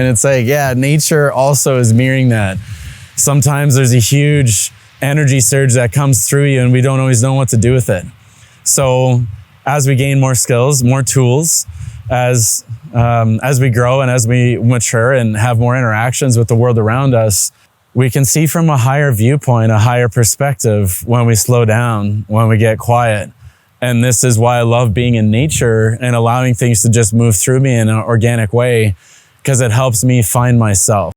And it's like, yeah, nature also is mirroring that. Sometimes there's a huge energy surge that comes through you and we don't always know what to do with it. So as we gain more skills, more tools, as we grow and as we mature and have more interactions with the world around us, we can see from a higher viewpoint, a higher perspective when we slow down, when we get quiet. And this is why I love being in nature and allowing things to just move through me in an organic way, because it helps me find myself.